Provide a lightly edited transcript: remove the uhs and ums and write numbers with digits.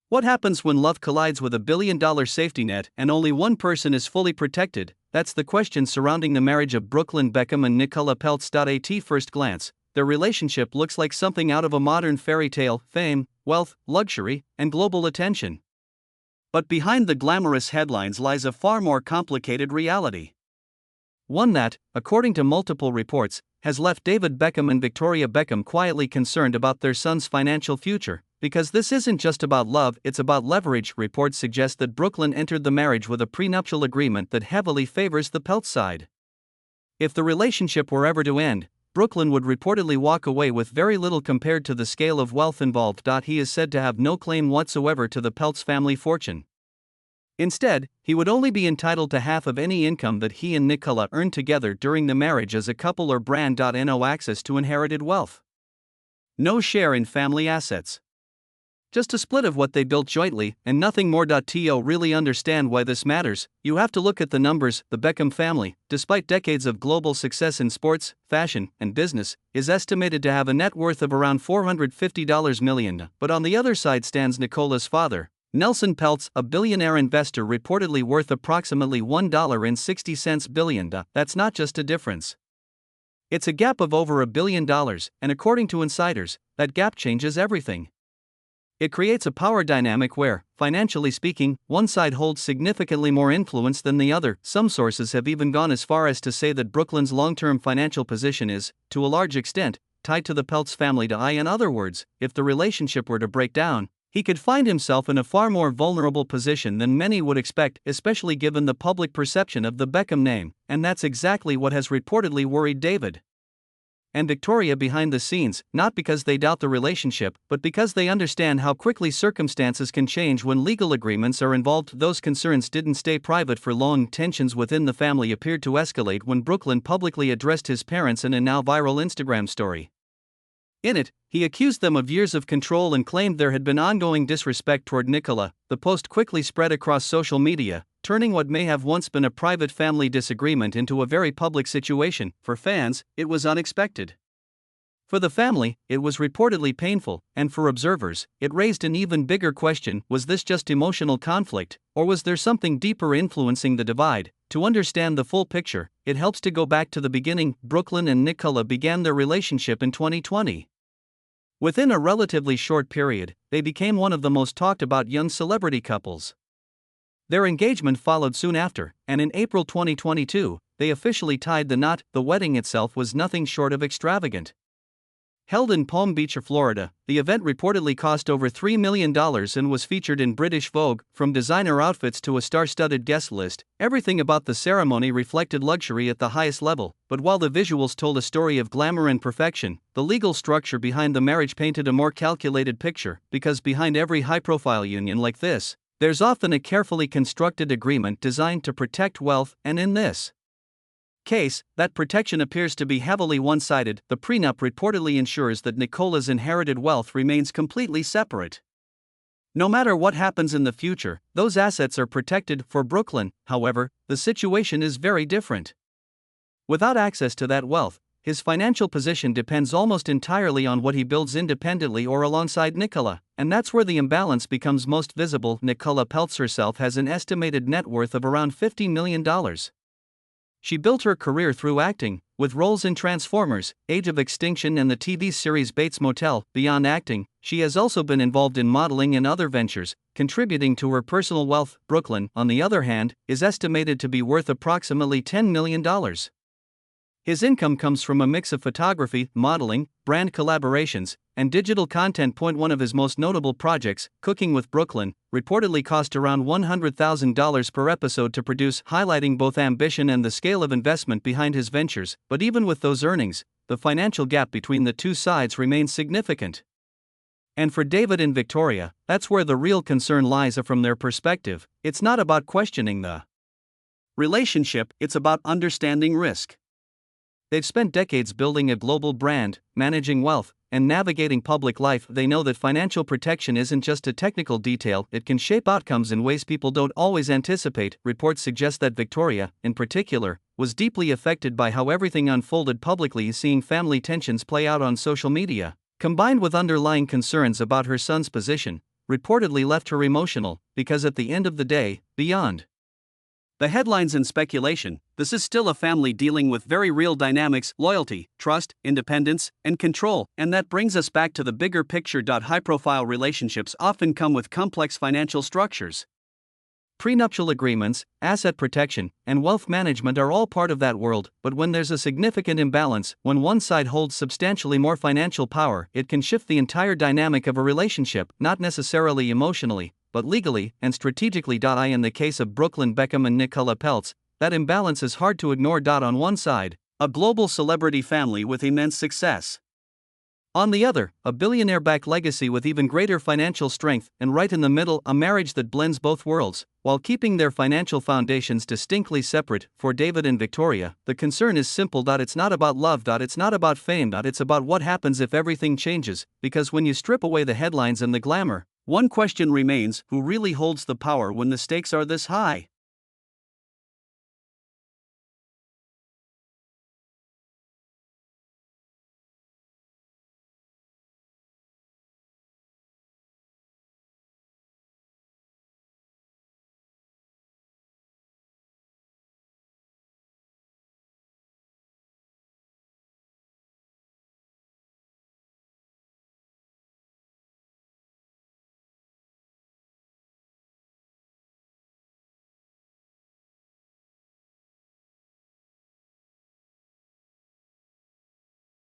What happens when love collides with a billion-dollar safety net and only one person is fully protected? That's the question surrounding the marriage of Brooklyn Beckham and Nicola Peltz. At first glance, their relationship looks like something out of a modern fairy tale: fame, wealth, luxury, and global attention. But behind the glamorous headlines lies a far more complicated reality. One that, according to multiple reports, has left David Beckham and Victoria Beckham quietly concerned about their son's financial future. Because this isn't just about love, it's about leverage. Reports suggest that Brooklyn entered the marriage with a prenuptial agreement that heavily favors the Peltz side. If the relationship were ever to end, Brooklyn would reportedly walk away with very little compared to the scale of wealth involved. He is said to have no claim whatsoever to the Peltz family fortune. Instead, he would only be entitled to half of any income that he and Nicola earned together during the marriage as a couple or brand. No access to inherited wealth. No share in family assets. Just a split of what they built jointly, and nothing more. To really understand why this matters, you have to look at the numbers. The Beckham family, despite decades of global success in sports, fashion, and business, is estimated to have a net worth of around $450 million. But on the other side stands Nicola's father, Nelson Peltz, a billionaire investor reportedly worth approximately $1.60 billion. That's not just a difference. It's a gap of over $1 billion, and according to insiders, that gap changes everything. It creates a power dynamic where, financially speaking, one side holds significantly more influence than the other. Some sources have even gone as far as to say that Brooklyn's long-term financial position is, to a large extent, tied to the Peltz family. In other words, if the relationship were to break down, he could find himself in a far more vulnerable position than many would expect, especially given the public perception of the Beckham name, and that's exactly what has reportedly worried David and Victoria behind the scenes, not because they doubt the relationship, but because they understand how quickly circumstances can change when legal agreements are involved. Those concerns didn't stay private for long. Tensions within the family appeared to escalate when Brooklyn publicly addressed his parents in a now viral Instagram story. In it, he accused them of years of control and claimed there had been ongoing disrespect toward Nicola. The post quickly spread across social media, turning what may have once been a private family disagreement into a very public situation. For fans, it was unexpected. For the family, it was reportedly painful, and for observers, it raised an even bigger question: was this just emotional conflict, or was there something deeper influencing the divide? To understand the full picture, it helps to go back to the beginning. Brooklyn and Nicola began their relationship in 2020. Within a relatively short period, they became one of the most talked about young celebrity couples. Their engagement followed soon after, and in April 2022, they officially tied the knot. The wedding itself was nothing short of extravagant. Held in Palm Beach, Florida, the event reportedly cost over $3 million and was featured in British Vogue. From designer outfits to a star-studded guest list, everything about the ceremony reflected luxury at the highest level. But while the visuals told a story of glamour and perfection, the legal structure behind the marriage painted a more calculated picture, because behind every high-profile union like this, there's often a carefully constructed agreement designed to protect wealth, and in this case, that protection appears to be heavily one-sided. The prenup reportedly ensures that Nicola's inherited wealth remains completely separate. No matter what happens in the future, those assets are protected. For Brooklyn, however, the situation is very different. Without access to that wealth, his financial position depends almost entirely on what he builds independently or alongside Nicola, and that's where the imbalance becomes most visible. Nicola Peltz herself has an estimated net worth of around $50 million. She built her career through acting, with roles in Transformers, Age of Extinction and the TV series Bates Motel. Beyond acting, she has also been involved in modeling and other ventures, contributing to her personal wealth. Brooklyn, on the other hand, is estimated to be worth approximately $10 million. His income comes from a mix of photography, modeling, brand collaborations, and digital content. One of his most notable projects, Cooking with Brooklyn, reportedly cost around $100,000 per episode to produce, highlighting both ambition and the scale of investment behind his ventures. But even with those earnings, the financial gap between the two sides remains significant. And for David and Victoria, that's where the real concern lies. From their perspective, it's not about questioning the relationship, it's about understanding risk. They've spent decades building a global brand, managing wealth, and navigating public life. They know that financial protection isn't just a technical detail, it can shape outcomes in ways people don't always anticipate. Reports suggest that Victoria, in particular, was deeply affected by how everything unfolded publicly. Seeing family tensions play out on social media, combined with underlying concerns about her son's position, reportedly left her emotional, because at the end of the day, beyond the headlines and speculation, this is still a family dealing with very real dynamics: loyalty, trust, independence, and control. And that brings us back to the bigger picture. High profile relationships often come with complex financial structures. Prenuptial agreements, asset protection, and wealth management are all part of that world, but when there's a significant imbalance, when one side holds substantially more financial power, it can shift the entire dynamic of a relationship, not necessarily emotionally, but legally and strategically. In the case of Brooklyn Beckham and Nicola Peltz, that imbalance is hard to ignore. On one side, a global celebrity family with immense success. On the other, a billionaire-backed legacy with even greater financial strength, and right in the middle, a marriage that blends both worlds, while keeping their financial foundations distinctly separate. For David and Victoria, the concern is simple. It's not about love. It's not about fame. It's about what happens if everything changes, because when you strip away the headlines and the glamour, one question remains: who really holds the power when the stakes are this high?